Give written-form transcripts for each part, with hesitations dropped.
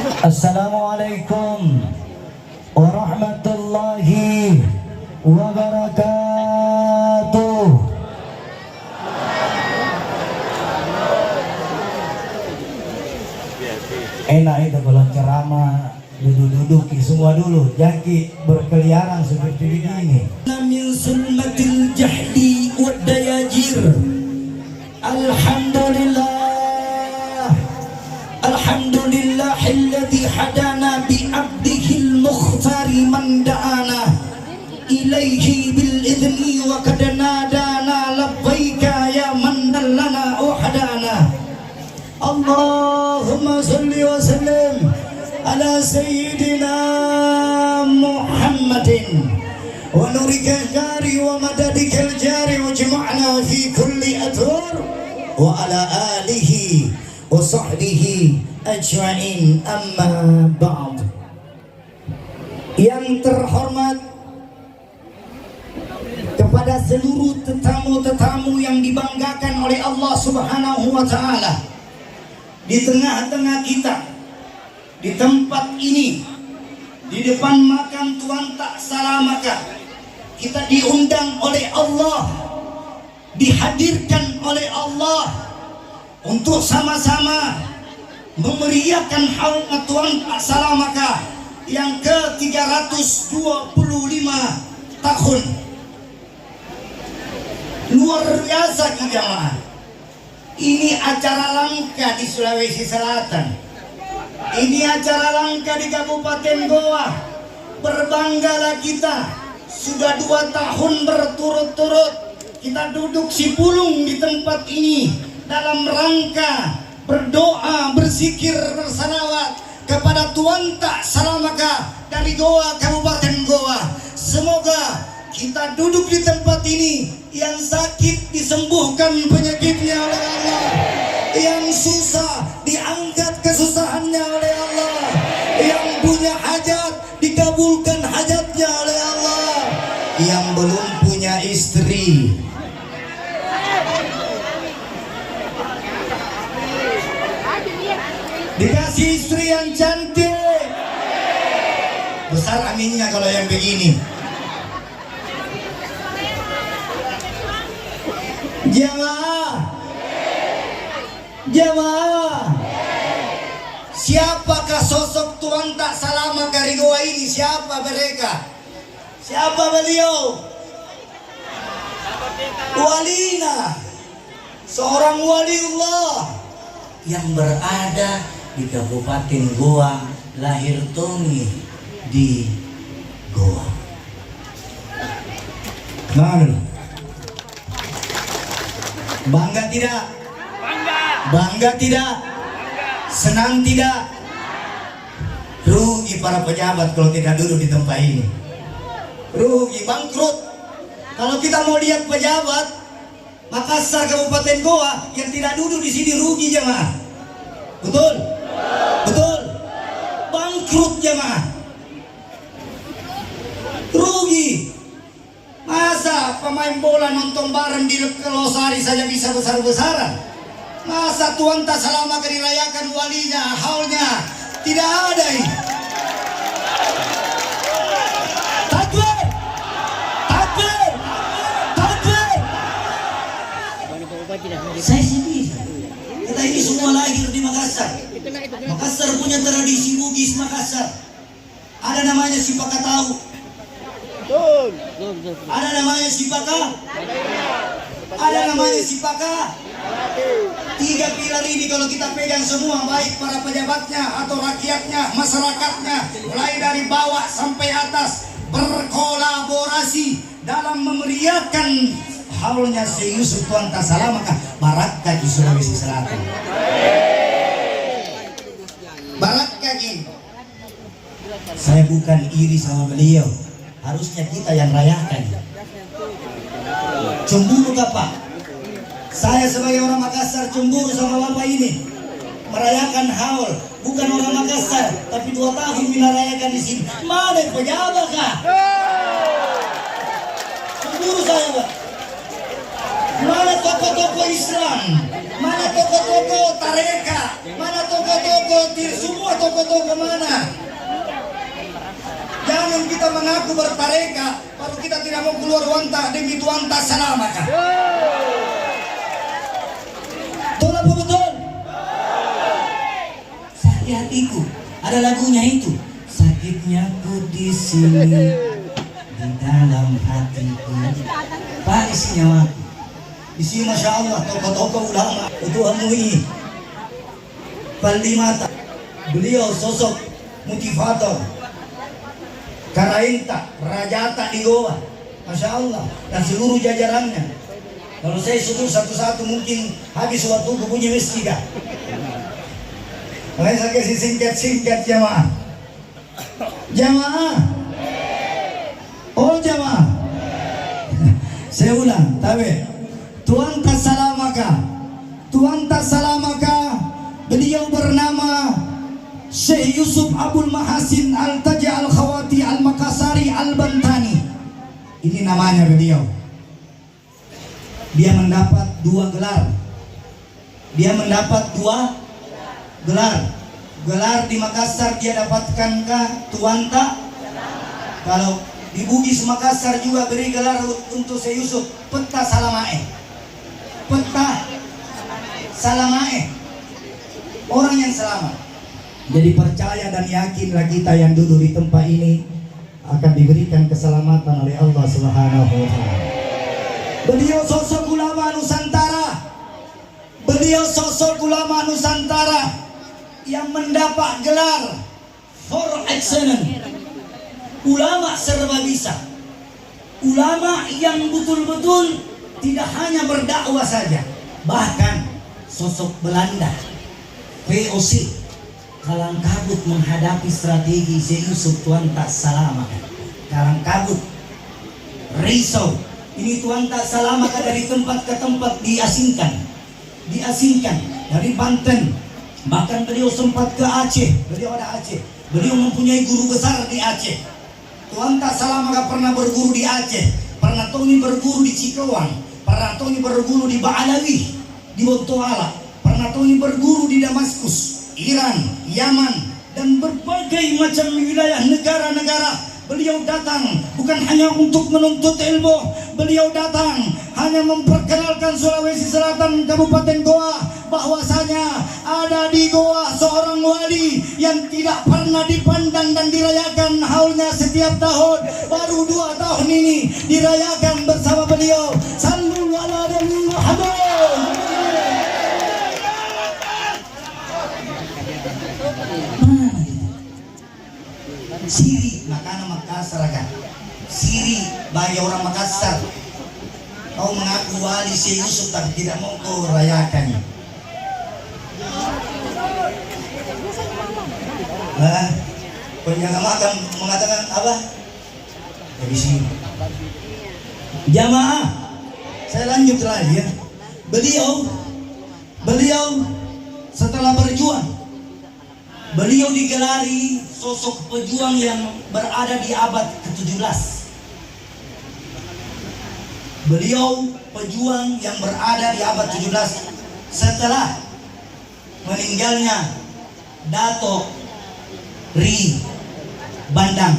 Assalamualaikum warahmatullahi wabarakatuh. Enak itu kalau ceramah duduk-duduk semua dulu, jaki berkeliaran seperti begini. Min sunnatil jahdi wad dayajir. Alhamdulillah, alhamdulillahilladzi hadana bi abdihil mukhtari man da'ana ilaihi bil idzni wa qad nadana labbaika ya man lana uhdana. Allahumma salli wa sallim ala sayyidina Muhammadin wa nurika jari wa madadika jari wa jama'na fi kulli athar wa ala alihi wa sahbihi ajma'in, amma ba'd. Yang terhormat kepada seluruh tetamu-tetamu yang dibanggakan oleh Allah Subhanahu wa ta'ala, di tengah-tengah kita, di tempat ini, di depan makam Tuan Tak Salamaka, kita diundang oleh Allah, dihadirkan oleh Allah untuk sama-sama memeriahkan haul Tuan Tak Salamaka yang ke-325 tahun. Luar biasa jemaah. Ini acara langka di Sulawesi Selatan. Ini acara langka di Kabupaten Goa. Berbanggalah kita, sudah 2 tahun berturut-turut kita duduk sipulung di tempat ini dalam rangka berdoa, berzikir, bersalawat kepada Tuan Tak Salamaka dari Goa, Kabupaten Goa. Semoga kita duduk di tempat ini, yang sakit disembuhkan penyakitnya oleh Allah, yang susah diangkat kesusahannya oleh Allah, yang punya hajat dikabulkan hajatnya oleh Allah, yang belum punya istri dikasih istri yang cantik. Besar aminnya kalau yang begini. Jamaah, siapakah sosok Tuan Tak Salamaka dari Goa ini? Siapa mereka? Siapa beliau? Walina, seorang waliullah yang berada di Kabupaten Goa, lahir Tongi di Goa. Bangga tidak? Bangga tidak? Senang tidak? Rugi para pejabat kalau tidak duduk di tempat ini. Rugi, bangkrut. Kalau kita mau lihat pejabat Makassar Kabupaten Goa yang tidak duduk di sini, rugi jemaah. Betul? Betul? Bangkrut jemaah. Rugi. Masa pemain bola nonton bareng di Losari saja bisa besar-besaran? Masa Tuan Tak Salamaka dirayakan walinya, haulnya? Tidak ada ini. Takbir! Takbir! Takbir! Saya sedih. Kita ini semua lahir di Makassar. Makassar punya tradisi Bugis Makassar. Ada namanya Sipaka tahu. Ada namanya Sipaka. Ada namanya Sipaka. 3 pilar ini kalau kita pegang semua, baik para pejabatnya atau rakyatnya, masyarakatnya, mulai dari bawah sampai atas, berkolaborasi dalam memeriahkan haulnya Syekh Yusuf Tuan Tak Salamaka Barakah di Sulawesi Selatan. Barakah ini. Saya bukan iri sama beliau, harusnya kita yang rayakan. Cemburu Pak? Saya sebagai orang Makassar cemburu sama bapak ini merayakan haul, bukan orang Makassar, tapi 2 tahun merayakan di sini. Mana pejabat kah? Cemburu saya Pak. Mana tokoh-tokoh Islam? Mana toko-toko tareka? Mana toko-toko semua toko-toko mana? Jangan kita mengaku bertareka, baru kita tidak mau keluar wanta demi tuanta salamaka. Betul apa betul? Sakit hatiku, ada lagunya itu. Sakitnya ku di sini, di dalam hatiku. Pak isi nyawaku. Di sini masya Allah tokoh-tokoh ulama Ketua MUI, Palimata, beliau sosok motivator, Karainta, Rajata di Goa, masya Allah, dan seluruh jajarannya. Kalau saya sebut satu-satu mungkin habis waktu punya mestiga. Makanya saya kasih singkat-singkat jamaah. Jamaah. Oh jamaah. Saya ulang, tabe. Tuan Tasalamaka, beliau bernama Syekh Yusuf Abdul Mahasin Al-Taji Al-Khawati Al-Makassari Al-Bantani. Ini namanya beliau. Dia mendapat 2 gelar. Gelar di Makassar dia dapatkan kah Tuanta? Kalau di Bugis Makassar juga beri gelar untuk Syekh Yusuf Peta Salamae. Orang yang selamat. Jadi percaya dan yakinlah kita yang duduk di tempat ini akan diberikan keselamatan oleh Allah Subhanahu wa taala. Beliau sosok ulama Nusantara yang mendapat gelar for excellence. Ulama serba bisa. Ulama yang betul-betul tidak hanya berdakwah saja, bahkan sosok Belanda VOC kalang kabut menghadapi strategi Syekh Yusuf Tuan Tasalamaka. Kalang kabut, risau. Ini Tuan Tasalamaka dari tempat ke tempat diasingkan dari Banten, bahkan beliau sempat ke Aceh. Beliau ada Aceh. Beliau mempunyai guru besar di Aceh. Tuan Tasalamaka pernah berguru di Aceh, pernah Tony berguru di Cikawang, pernah Tony berguru di Ba'alawi, di Bontoala, pernah Tony berguru di Damaskus, Iran, Yaman, dan berbagai macam wilayah negara-negara. Beliau datang bukan hanya untuk menuntut ilmu, beliau datang hanya memperkenalkan Sulawesi Selatan, Kabupaten Goa, bahwasanya ada di Goa seorang wali yang tidak pernah dipandang dan dirayakan haulnya setiap tahun. Baru 2 tahun ini dirayakan bersama beliau. Sallu ala Nabi Muhammad. Siri makanan Makassar kan. Siri bagi orang Makassar. Kau mengaku wali Syekh Yusuf tapi tidak mau kau rayakan. Penjaga makam mengatakan apa? Dari sini. Jamaah, saya lanjut lagi ya. Beliau setelah berjuang, beliau digelari sosok pejuang yang berada di abad ke-17. Beliau pejuang yang berada di abad 17 setelah meninggalnya Dato Ri Bandang.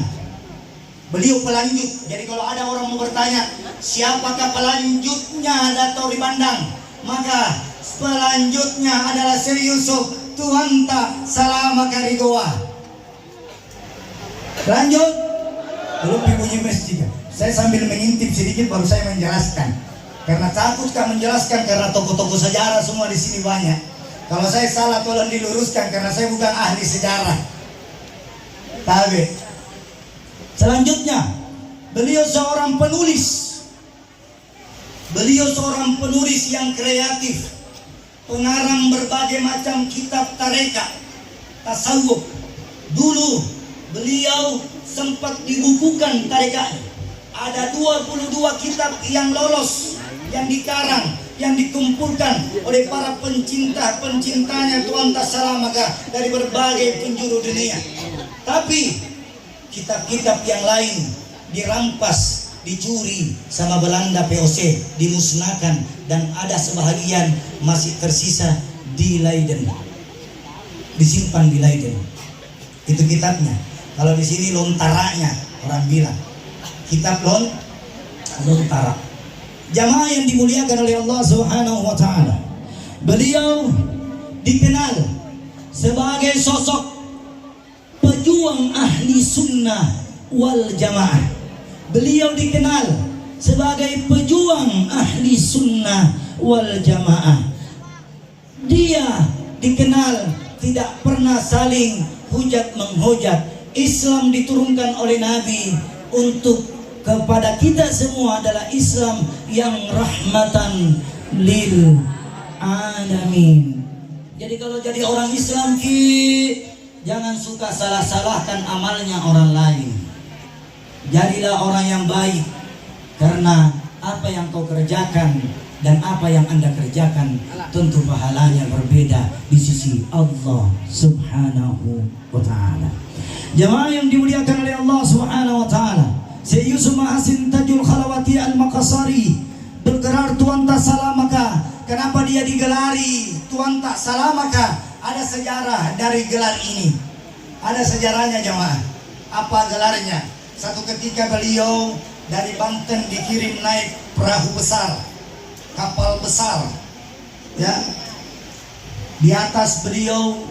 Beliau pelanjut. Jadi kalau ada orang mau bertanya siapakah pelanjutnya Dato Ri Bandang, maka pelanjutnya adalah Syekh Yusuf Tuan Tasalamaka di Goa. Lanjut. Belum bunyi masjid. Saya sambil mengintip sedikit baru saya menjelaskan. Karena takut kan menjelaskan karena tokoh-tokoh sejarah semua di sini banyak. Kalau saya salah tolong diluruskan karena saya bukan ahli sejarah. Tapi selanjutnya beliau seorang penulis. Beliau seorang penulis yang kreatif, pengarang berbagai macam kitab tarekat, tasawuf. Dulu beliau sempat dibukukan tarekatnya. Ada 22 kitab yang lolos, yang dikarang, yang dikumpulkan oleh para pencinta-pencintanya Tuan Tasalamaka dari berbagai penjuru dunia. Tapi kitab-kitab yang lain dirampas dicuri sama Belanda POC, dimusnahkan, dan ada sebahagian masih tersisa di Leiden, disimpan di Leiden. Itu kitabnya. Kalau di sini lontaranya orang bilang, kitab lontara. Jamaah yang dimuliakan oleh Allah Subhanahu wa taala. Beliau dikenal sebagai sosok pejuang ahli sunnah wal jamaah. Beliau dikenal sebagai pejuang ahli sunnah wal jamaah. Dia dikenal tidak pernah saling hujat menghujat. Islam diturunkan oleh Nabi untuk kepada kita semua adalah Islam yang rahmatan lil alamin. Jadi kalau jadi orang Islam jangan suka salah-salahkan amalnya orang lain. Jadilah orang yang baik, karena apa yang kau kerjakan dan apa yang Anda kerjakan tentu pahalanya berbeda di sisi Allah Subhanahu wa taala. Jemaah yang dimuliakan oleh Allah Subhanahu wa taala, Syekh Yusuf Mahasin Tajul Khalawati Al-Makassari bergelar Tuan Tak Salamaka. Kenapa dia digelari Tuan Tak Salamaka? Ada sejarah dari gelar ini. Ada sejarahnya jemaah. Apa gelarnya? Satu ketika beliau dari Banten dikirim naik perahu besar, kapal besar, ya. Di atas beliau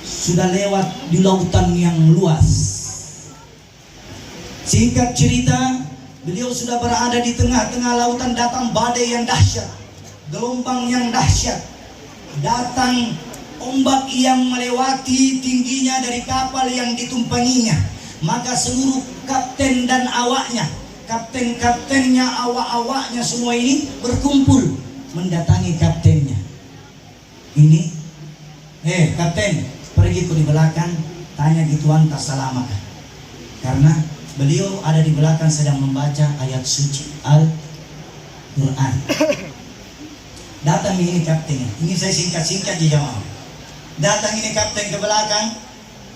sudah lewat di lautan yang luas. Singkat cerita, beliau sudah berada di tengah-tengah lautan, datang badai yang dahsyat, gelombang yang dahsyat, datang ombak yang melewati tingginya dari kapal yang ditumpanginya. Maka seluruh kapten dan awaknya, kapten-kaptennya, awak-awaknya semua ini berkumpul mendatangi kaptennya. Ini, kapten, pergi ke di belakang, tanya di Tuan Tak Salamaka. Karena beliau ada di belakang sedang membaca ayat suci Al-Quran. Datang ini kaptennya. Ini saya singkat-singkat di jamaah. Datang ini kapten ke belakang,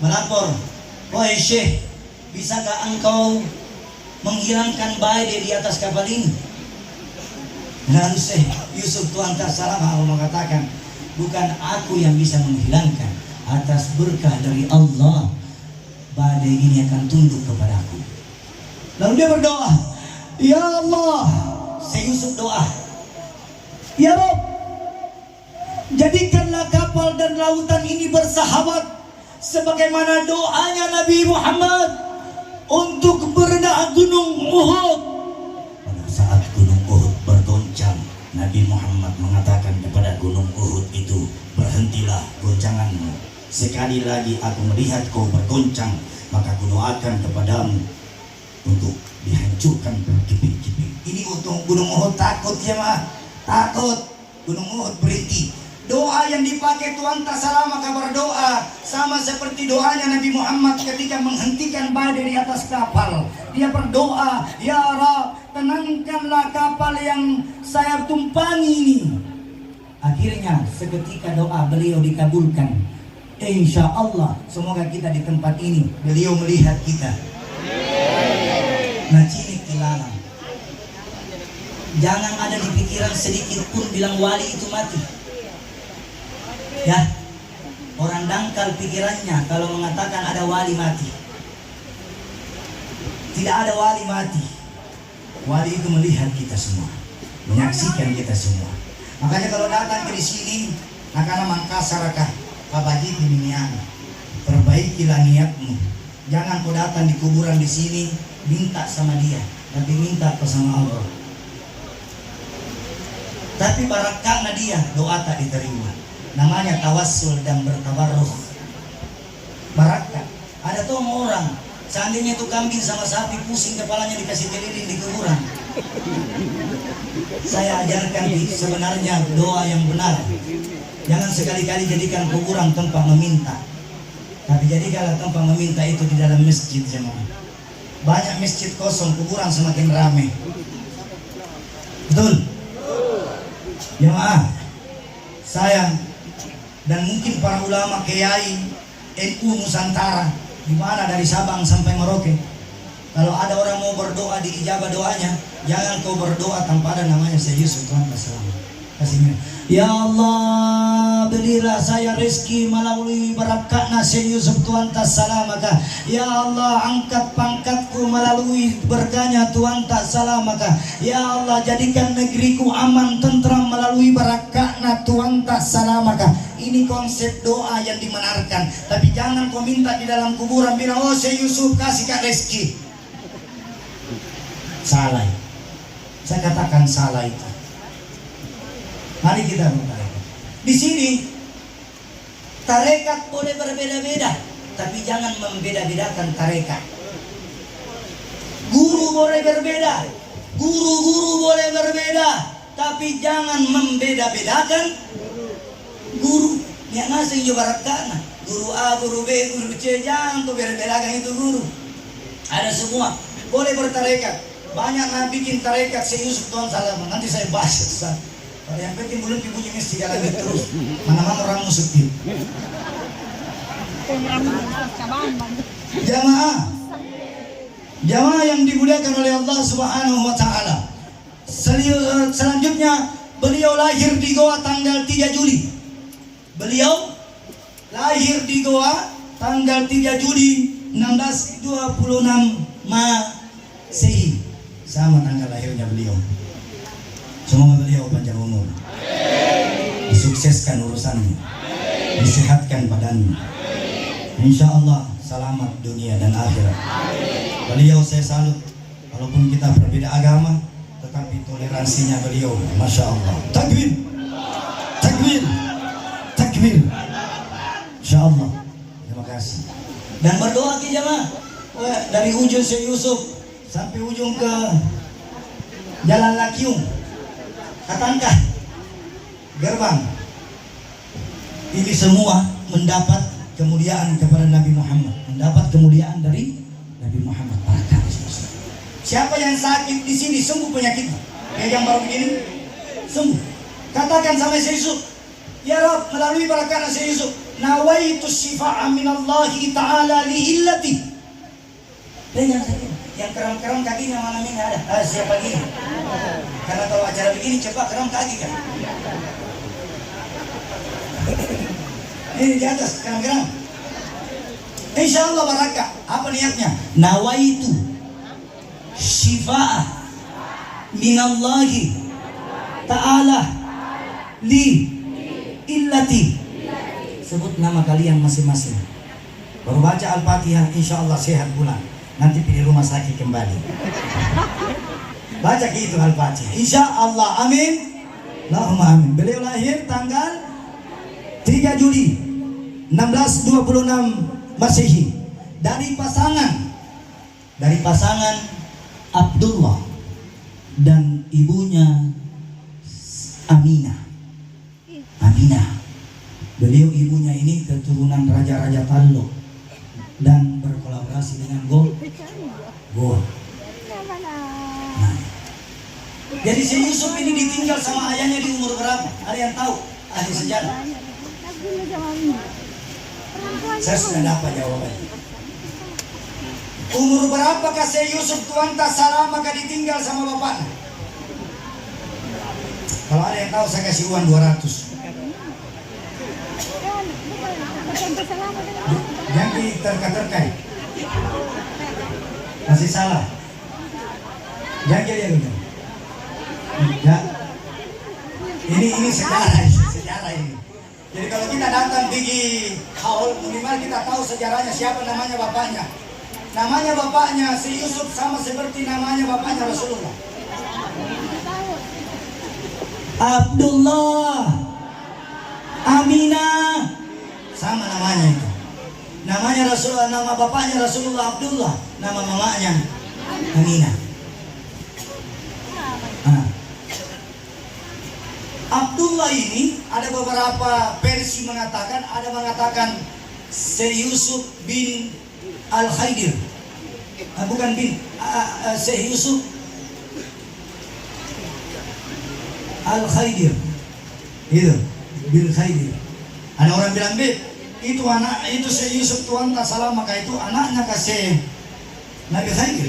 melapor, "Wahai Syekh, bisakah engkau menghilangkan badai di atas kapal ini?" Lalu Syekh Yusuf Tuan Tak Salamaka mengatakan, "Bukan aku yang bisa menghilangkan, atas berkah dari Allah badai ini akan tunduk kepadaku." Lalu dia berdoa, "Ya Allah," Syekh Yusuf doa, "Ya Rabb, jadikanlah kapal dan lautan ini bersahabat sebagaimana doanya Nabi Muhammad untuk berendah gunung Uhud." Pada saat gunung Uhud bergoncang, Nabi Muhammad mengatakan kepada gunung Uhud itu, "Berhentilah goncanganmu. Sekali lagi aku melihat kau bergoncang, maka kudoakan kepadamu untuk dihancurkan berkeping-keping." Ini untuk gunung Uhud takut ya mah, takut. Gunung Uhud berhenti. Doa yang dipakai Tuan Tak Salamaka berdoa sama seperti doanya Nabi Muhammad ketika menghentikan badai di atas kapal. Dia berdoa, "Ya Rabb, tenangkanlah kapal yang saya tumpangi ini." Akhirnya seketika doa beliau dikabulkan. Insya Allah semoga kita di tempat ini beliau melihat kita. Nah, cini kilalang. Jangan ada di pikiran sedikit pun bilang wali itu mati. Ya, orang dangkal pikirannya kalau mengatakan ada wali mati. Tidak ada wali mati. Wali itu melihat kita semua, menyaksikan kita semua. Makanya kalau datang ke sini, nakana mangkasarakah kabaji diminian, perbaikilah niatmu. Jangan kau datang di kuburan di sini minta sama dia, tapi minta ke sama Allah. Tapi barakahnya dia doa tak diterima. Namanya tawassul dan bertabarruh. Barakah. Ada tuh orang, seandainya itu kambing sama sapi pusing kepalanya dikasih keliling di kuburan. Saya ajarkan sebenarnya doa yang benar. Jangan sekali-kali jadikan kuburan tempat meminta, tapi jadikanlah tempat meminta itu di dalam masjid jemaah. Banyak masjid kosong, kuburan semakin ramai. Betul? Jemaah, saya dan mungkin para ulama kiai NU Nusantara, di mana dari Sabang sampai Merauke, Kalau ada orang mau berdoa diijabah doanya, jangan kau berdoa tanpa ada namanya Syekh Yusuf Tuhan selamat. Kasihnya. Ya Allah, berilah saya rezeki melalui barakatnya Syekh Yusuf Tuhan salamaka. Ya Allah, angkat pangkatku melalui berkahnya Tuhan salamaka. Ya Allah, jadikan negeriku aman tentram melalui barakatnya Tuhan salamaka. Ini konsep doa yang dibenarkan. Tapi jangan kau minta di dalam kuburan bilang, oh Syekh Yusuf kasih kak rezeki. Salah. Saya katakan salah itu. Mari kita bertarekat. Di sini tarekat boleh berbeda-beda, tapi jangan membeda-bedakan tarekat. Guru boleh berbeda, guru-guru boleh berbeda, tapi jangan membeda-bedakan guru. Yang ngasih juga barakana. Guru A, guru B, guru C, jangan tuh berbeda-bedakan itu guru. Ada semua boleh bertarekat. Banyak yang bikin tarekat Syekh Yusuf Tuhan salamah. Nanti saya bahas Ustaz. Kalau yang penting belum dipuji mesti jalan terus. Mana-mana orang musuh. Jamaah yang dimuliakan oleh Allah Subhanahu wa taala. Selanjutnya beliau lahir di Goa tanggal 3 Juli. Beliau lahir di Goa tanggal 3 Juli 1626 Masehi. Sama tanggal lahirnya beliau. Semoga beliau panjang umur, disukseskan urusannya, disehatkan badannya, insya Allah selamat dunia dan akhirat. Beliau saya salut, walaupun kita berbeda agama, tetapi toleransinya beliau, masya Allah. Takbir, takbir, takbir. Insya Allah. Terima kasih. Dan berdoa ke jamaah dari ujung Syekh Yusuf sampai ujung ke Jalan Lakiung, Katangkah, Gerbang. Ini semua mendapat kemuliaan kepada Nabi Muhammad, mendapat kemuliaan dari Nabi Muhammad. Siapa yang sakit di sini sembuh penyakitnya? Kayak yang baru begini sembuh. Katakan sama Syekh Yusuf, ya Rabb, melalui barakat Syekh Yusuf, nawaitu syifa'a minallahi ta'ala li illati. Dengar saja. Yang keram-keram kakinya mana ini ada? Siapa ini? Karena kalau acara begini cepat keram kaki kan? Ini di atas keram-keram. Insya Allah barakah. Apa niatnya? Nawaitu syifa'a minallahi ta'ala li illati. Sebut nama kalian masing-masing. Baru baca Al-Fatihah, insya Allah sehat pulang. Nanti pilih rumah sakit kembali. Baca gitu Al-Fatihah, insya Allah, amin. Allahumma amin. Beliau lahir tanggal 3 Juli 1626 Masehi dari pasangan Abdullah dan ibunya Aminah. Beliau ibunya ini keturunan raja-raja Tallo dan berkolaborasi dengan Goa. Nah, jadi Syekh Yusuf ini ditinggal sama ayahnya di umur berapa? Ada yang tahu? Ahli sejarah. Saya sudah dapat jawabannya. Umur berapakah Syekh Yusuf Tuhan salamah maka ditinggal sama bapaknya? Kalau ada yang tahu saya kasih uang 200. Yang diterka-terkai masih salah. Jangan dia dulu. Ya. Ini sejarah ini. Jadi kalau kita datang di haul minimal kita tahu sejarahnya, siapa namanya bapaknya. Namanya bapaknya si Yusuf sama seperti namanya bapaknya Rasulullah. Abdullah, Aminah, sama namanya itu. Namanya Rasulullah, nama bapaknya Rasulullah Abdullah, nama mamanya Aminah. Abdullah ini ada beberapa versi mengatakan, ada mengatakan Syekh Yusuf bin Al-Khaidir, bukan bin Syekh Yusuf Al-Khaidir, itu bin Khaidir. Ada orang bilang itu anak itu Syekh Yusuf Tuhan salamah, maka itu anaknya ke Syekh Nabi Khadir.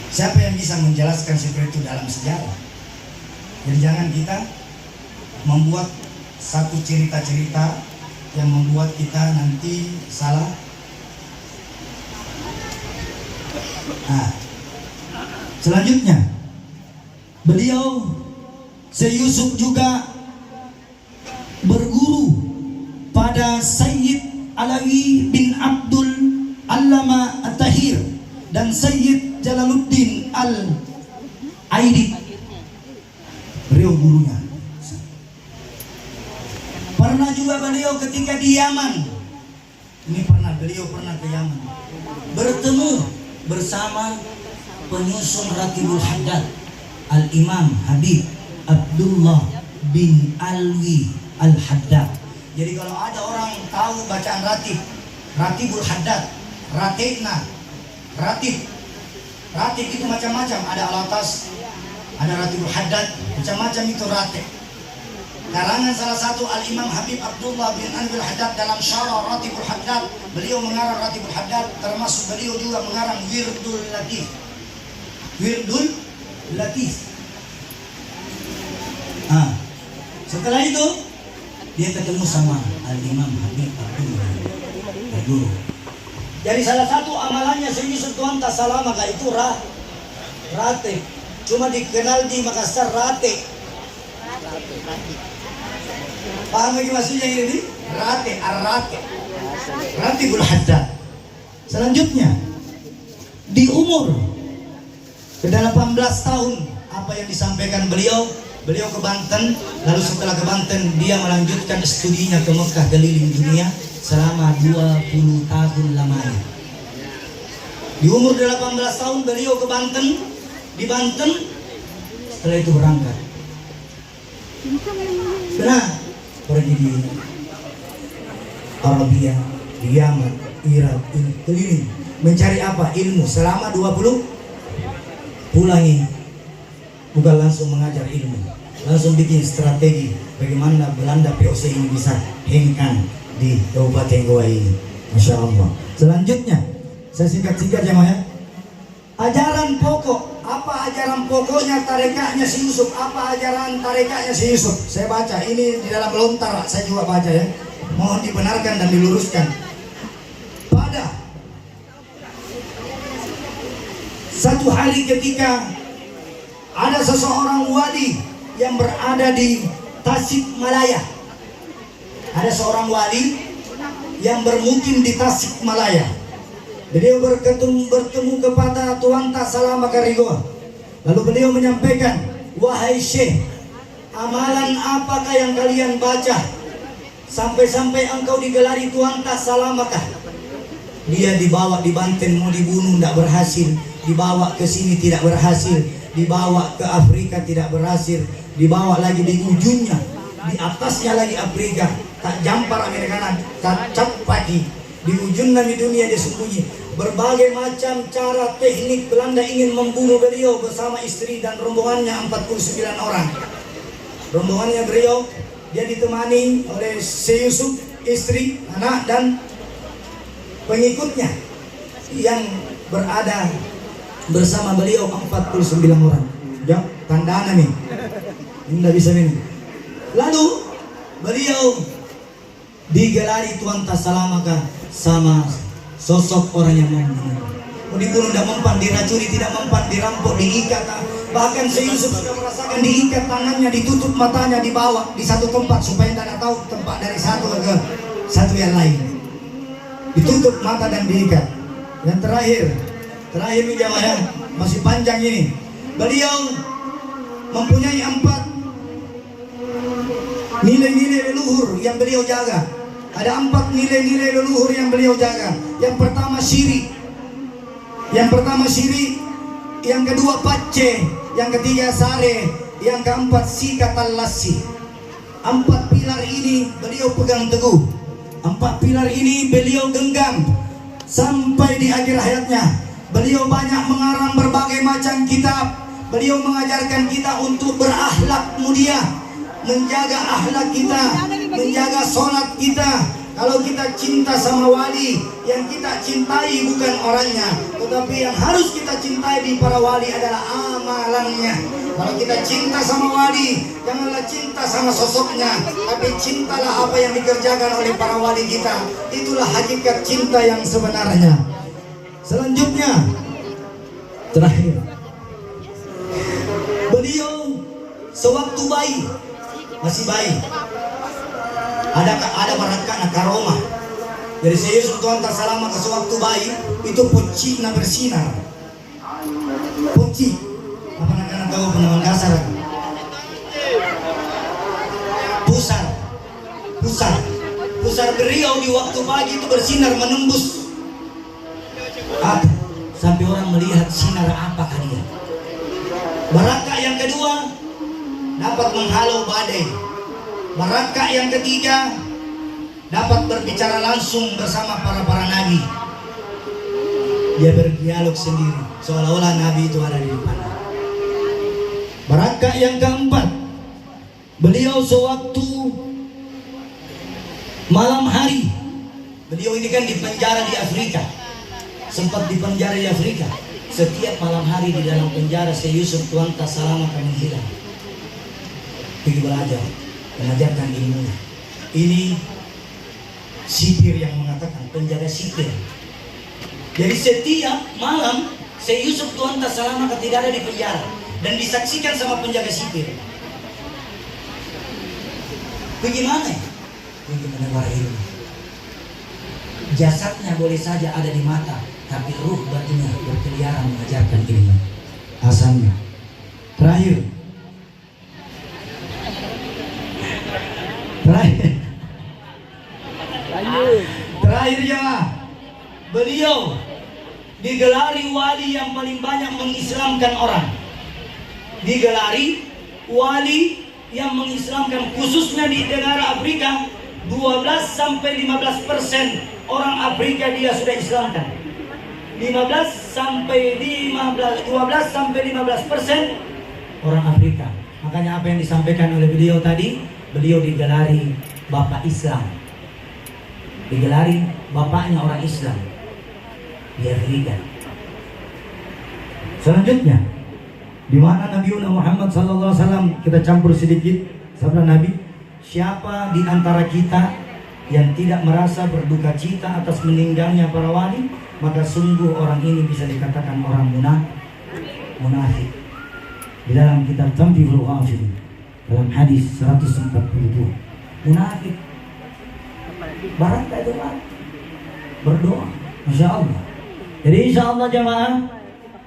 Siapa yang bisa menjelaskan seperti itu dalam sejarah? Jadi jangan kita membuat satu cerita-cerita yang membuat kita nanti salah. Nah, selanjutnya beliau Syekh Yusuf juga berguru pada Sayyid Alawi bin Abdul Allama At-Tahir dan Sayyid Jalaluddin Al-Aidi. Beliau gurunya. Pernah juga beliau ketika di Yaman, beliau pernah ke Yaman, bertemu bersama penyusun Ratibul Haddad Al-Imam Habib Abdullah bin Alwi Al-Haddad. Jadi kalau ada orang tahu bacaan Ratibul Haddad, Ratib itu macam-macam, ada Al-Atas, ada Ratibul Haddad, macam-macam itu ratib. Karangan salah satu Al-Imam Habib Abdullah bin Alwi Al-Haddad dalam syarah Ratibul Haddad, beliau mengarang Ratibul Haddad, termasuk beliau juga mengarang Wirdul Latif. Setelah itu dia ketemu sama Al-Imam Habib Abdullah Al-Guru. Jadi salah satu amalannya Syekh Yusuf Tuanta Salamaka itu ratib. Cuma dikenal di Makassar ratib. Paham lagi maksudnya ini? Ratibul Haddad. Selanjutnya di umur ke-18 tahun, apa yang disampaikan beliau ke Banten, lalu setelah ke Banten dia melanjutkan studinya ke Mekah keliling dunia selama 20 tahun lamanya. Di umur 18 tahun beliau ke Banten, di Banten setelah itu berangkat. Pergi di Arabia, di Yaman, Irak, keliling mencari apa? Ilmu selama 20. Pulangi bukan langsung mengajar ilmu, langsung bikin strategi bagaimana Belanda POC ini bisa hengkang di Kabupaten Goa ini. Masya Allah. Selanjutnya saya singkat-singkat ya Maya. Ajaran pokok, apa ajaran pokoknya tarekahnya si Yusuf? Apa ajaran tarekahnya si Yusuf? Saya baca ini di dalam lontar, saya juga baca ya. Mohon dibenarkan dan diluruskan. Pada satu hari ketika ada seseorang wali yang berada di Tasikmalaya. Ada seorang wali yang bermukim di Tasikmalaya. Beliau bertemu kepada Tuanta Salamaka Rigoa. Lalu beliau menyampaikan, wahai Syekh, amalan apakah yang kalian baca sampai-sampai engkau digelari Tuanta Salamaka? Dia dibawa di Banten mau dibunuh, tidak berhasil. Dibawa ke sini tidak berhasil. Dibawa ke Afrika tidak berhasil. Dibawa lagi di ujungnya, di atasnya lagi Afrika. Tak jampar Amerika, tak capaki. Di ujung nami dunia dia sembunyi. Berbagai macam cara teknik Belanda ingin membunuh beliau bersama istri dan rombongannya 49 orang. Rombongannya beliau, dia ditemani oleh Syekh Yusuf, istri, anak dan pengikutnya yang berada bersama beliau 49 orang. Ya, tandaan nih. Ini tidak bisa minum. Lalu beliau digelari Tuanta Salamaka sama sosok orang yang mau dibunuh, tidak mempan, diracuni tidak mempan, dirampok, diikat. Bahkan Syekh Yusuf sudah merasakan diikat tangannya, ditutup matanya, dibawa di satu tempat supaya tidak tahu tempat dari satu ke satu yang lain. Ditutup mata dan diikat. Dan terakhir ini jamaah, masih panjang ini. Beliau mempunyai 4 nilai-nilai leluhur yang beliau jaga. Ada 4 nilai-nilai leluhur yang beliau jaga. Yang pertama syirik, yang kedua pace, yang ketiga sare, yang keempat sikatalasi. 4 pilar ini beliau pegang teguh. 4 pilar ini beliau genggam sampai di akhir hayatnya. Beliau banyak mengarang berbagai macam kitab. Beliau mengajarkan kita untuk berakhlak mulia, menjaga akhlak kita, menjaga sholat kita. Kalau kita cinta sama wali, yang kita cintai bukan orangnya, tetapi yang harus kita cintai di para wali adalah amalannya. Kalau kita cinta sama wali, janganlah cinta sama sosoknya, tapi cintalah apa yang dikerjakan oleh para wali kita. Itulah hakikat cinta yang sebenarnya. Selanjutnya, terakhir, beliau sewaktu bayi, masih bayi, ada barakana karoma. Jadi saya Yusuf Tuhan tak salah maka sewaktu bayi itu poci na bersinar. Poci apa nak tahu penamaan kasar? Pusar beliau di waktu pagi itu bersinar menembus apa? Sampai orang melihat sinar apakah dia. Barakah yang kedua dapat menghalau badai. Barakah yang ketiga dapat berbicara langsung bersama para nabi. Dia berdialog sendiri seolah-olah nabi itu ada di depannya. Barakah yang keempat, beliau sewaktu malam hari, beliau ini kan dipenjara di Afrika, sempat dipenjara di Afrika. Setiap malam hari di dalam penjara Syekh Yusuf Tuhan tak salam akan menghilang, pergi belajar, mengajarkan ilmunya. Ini sipir yang mengatakan, penjaga sipir. Jadi setiap malam Syekh Yusuf Tuhan tak salam akan tidak ada di penjara dan disaksikan sama penjaga sipir. Bagaimana ya? Bagaimana menebar ilmu? Jasadnya boleh saja ada di mata, tapi ruh batinnya berkeliaran mengajarkan ilmu. Asalnya. Terakhir jemaah, beliau digelari wali yang paling banyak mengislamkan orang. Digelari wali yang mengislamkan, khususnya di negara Afrika. 12-15% orang Afrika dia sudah islamkan. 12-15% orang Afrika. Makanya apa yang disampaikan oleh beliau tadi, beliau digelari Bapak Islam, digelari bapaknya orang Islam di Afrika. Selanjutnya, di mana Nabi Muhammad SAW, kita campur sedikit sabda Nabi, siapa di antara kita yang tidak merasa berduka cita atas meninggalnya para wali, maka sungguh orang ini bisa dikatakan orang munafik. Di dalam kitab Tanbihul Ghafilin, dalam hadis 142, munafik. Barakah itu berdoa, Masya Allah. Jadi insya Allah jemaah,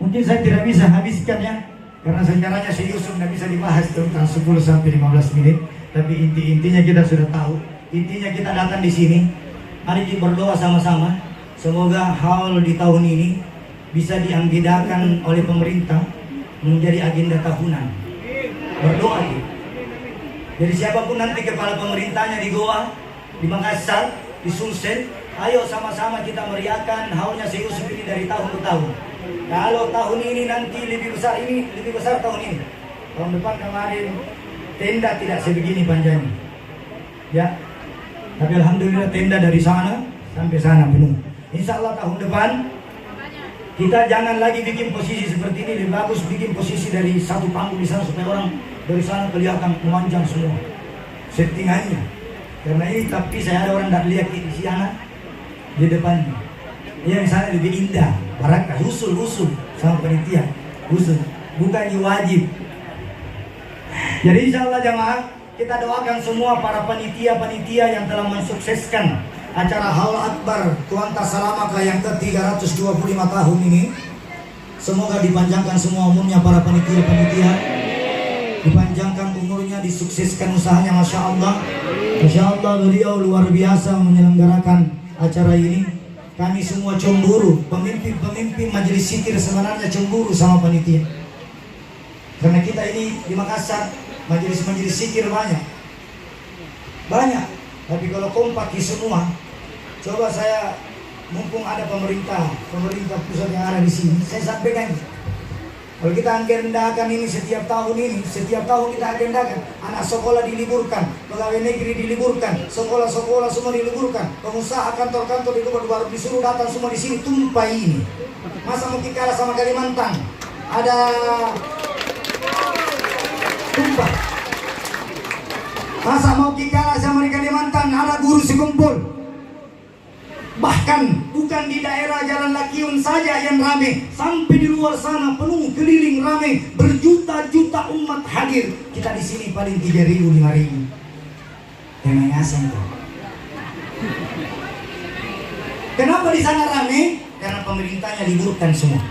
mungkin saya tidak bisa habiskannya karena sejarahnya Syekh Yusuf tidak bisa dibahas tentang 10-15 menit. Tapi intinya kita sudah tahu. Intinya kita datang di sini, mari kita berdoa sama-sama. Semoga hal di tahun ini bisa diagendakan oleh pemerintah menjadi agenda tahunan. Berdoa gitu. Jadi siapapun nanti kepala pemerintahnya di Goa, di Makassar, di Sulsel, ayo sama-sama kita meriahkan haulnya Syekh Yusuf ini dari tahun ke tahun. Kalau tahun ini nanti lebih besar tahun ini. Tahun depan kemarin tenda tidak sebegini panjangnya, ya. Tapi alhamdulillah tenda dari sana sampai sana penuh. Insya Allah tahun depan kita jangan lagi bikin posisi seperti ini. Lebih bagus bikin posisi dari satu panggung di sana supaya orang dari sana kelihatan memanjang semua settingannya. Karena ini tapi saya ada orang tidak lihat di sana di depannya. Yang sana lebih indah, barakah, usul sama panitia, usul bukan wajib. Jadi insya Allah jamaah, kita doakan semua para panitia yang telah mensukseskan acara Haul Akbar Tuan Tasalamaka yang ke-325 tahun ini. Semoga dipanjangkan semua umurnya para panitia, dipanjangkan umurnya, disukseskan usahanya. Masya Allah beliau luar biasa menyelenggarakan acara ini. Kami semua cemburu, pemimpin majelis zikir sebenarnya cemburu sama panitia. Karena kita ini di Makassar majelis zikir banyak, tapi kalau kompak di semua, coba saya mumpung ada pemerintah pusat yang ada di sini, saya sampaikan Kalau kita agendakan ini setiap tahun kita agendakan. Anak sekolah diliburkan, pegawai negeri diliburkan, sekolah-sekolah semua diliburkan, pengusaha kantor-kantor diliburkan, baru disuruh datang semua di sini tumpah ini. Masa mau kalah sama Kalimantan? Ada tumpah. Masa mau kalah sama di Kalimantan? Ada guru sekumpul. Bahkan bukan di daerah Jalan Lakiun saja yang ramai, sampai di luar sana penuh keliling ramai, berjuta-juta umat hadir. Kita di sini paling 3.000 5.000. Memang asing tuh. Kenapa di sana ramai? Karena pemerintahnya liburkan semua.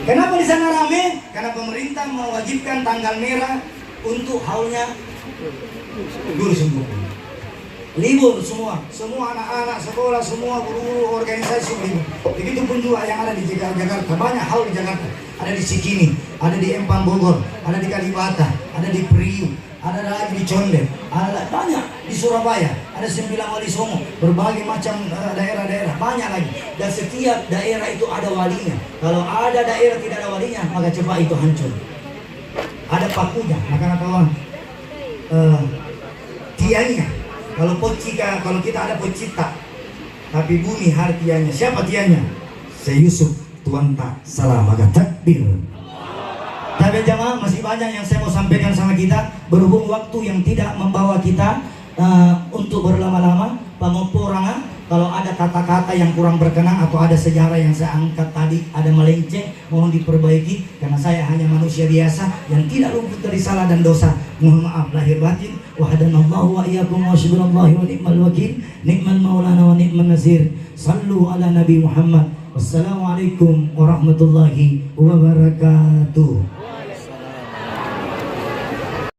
Kenapa di sana ramai? Karena pemerintah mewajibkan tanggal merah untuk haulnya guru semua. Libur semua anak-anak sekolah, semua guru-guru organisasi libur. Begitupun juga yang ada di Jakarta, banyak hal di Jakarta. Ada di Cikini, ada di Empang Bogor, ada di Kalibata, ada di Priuk, ada lagi di Condet, ada banyak di Surabaya, ada 9 wali songo, berbagai macam daerah-daerah, banyak lagi. Dan setiap daerah itu ada walinya. Kalau ada daerah tidak ada walinya, maka cepat itu hancur. Ada pakunya, maka kawan tiannya. Kalau kita ada pencipta, tapi bumi hartiannya. Siapa tiannya? Saya Yusuf Tuan tak salah, maka takbir. Tapi jamaah, masih banyak yang saya mau sampaikan sama kita. Berhubung waktu yang tidak membawa kita untuk berlama-lama, pemoporangan. Kalau ada kata-kata yang kurang berkenan atau ada sejarah yang saya angkat tadi ada melenceng, mohon diperbaiki karena saya hanya manusia biasa yang tidak luput dari salah dan dosa. Mohon maaf lahir batin. Wa hadanallahu wa iyyakum wa hasbunallahi wa ni'mal wakil, ni'mal maulana wa ni'man nasir. Sallu ala Nabi Muhammad. Wassalamualaikum warahmatullahi wabarakatuh.